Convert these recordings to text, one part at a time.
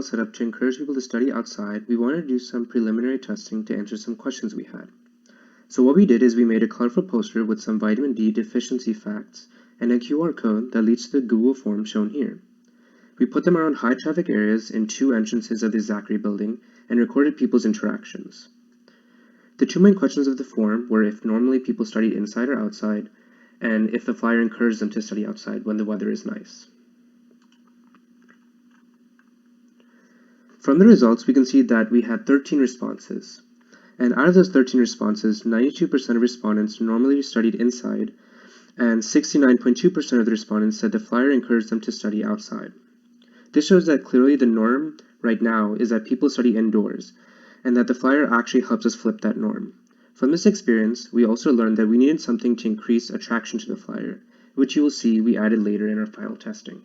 set up to encourage people to study outside, we wanted to do some preliminary testing to answer some questions we had. So what we did is we made a colorful poster with some vitamin D deficiency facts and a QR code that leads to the Google form shown here. We put them around high traffic areas in 2 entrances of the Zachary building and recorded people's interactions. The 2 main questions of the form were if normally people study inside or outside, and if the flyer encouraged them to study outside when the weather is nice. From the results, we can see that we had 13 responses. And out of those 13 responses, 92% of respondents normally studied inside, and 69.2% of the respondents said the flyer encouraged them to study outside. This shows that clearly the norm right now is that people study indoors, and that the flyer actually helps us flip that norm. From this experience, we also learned that we needed something to increase attraction to the flyer, which you will see we added later in our final testing.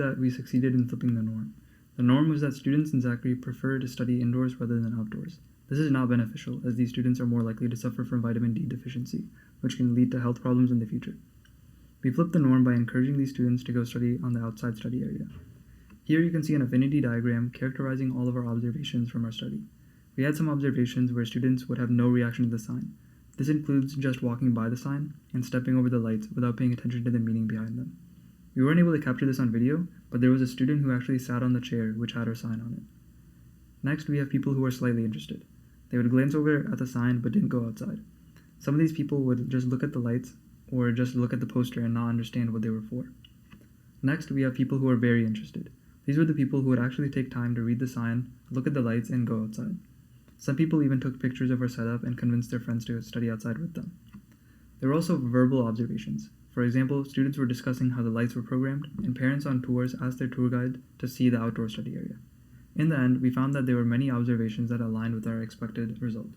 that we succeeded in flipping the norm. The norm was that students in Zachary prefer to study indoors rather than outdoors. This is not beneficial, as these students are more likely to suffer from vitamin D deficiency, which can lead to health problems in the future. We flipped the norm by encouraging these students to go study on the outside study area. Here you can see an affinity diagram characterizing all of our observations from our study. We had some observations where students would have no reaction to the sign. This includes just walking by the sign and stepping over the lights without paying attention to the meaning behind them. We weren't able to capture this on video, but there was a student who actually sat on the chair which had our sign on it. Next, we have people who are slightly interested. They would glance over at the sign but didn't go outside. Some of these people would just look at the lights or just look at the poster and not understand what they were for. Next, we have people who are very interested. These were the people who would actually take time to read the sign, look at the lights, and go outside. Some people even took pictures of our setup and convinced their friends to study outside with them. There were also verbal observations. For example, students were discussing how the lights were programmed, and parents on tours asked their tour guide to see the outdoor study area. In the end, we found that there were many observations that aligned with our expected result.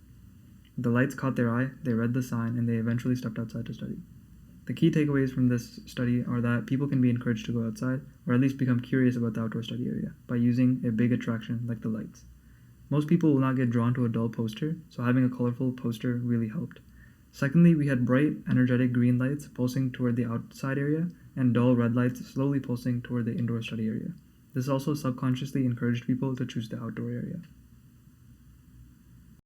The lights caught their eye, they read the sign, and they eventually stepped outside to study. The key takeaways from this study are that people can be encouraged to go outside, or at least become curious about the outdoor study area, by using a big attraction like the lights. Most people will not get drawn to a dull poster, so having a colorful poster really helped. Secondly, we had bright, energetic green lights pulsing toward the outside area, and dull red lights slowly pulsing toward the indoor study area. This also subconsciously encouraged people to choose the outdoor area.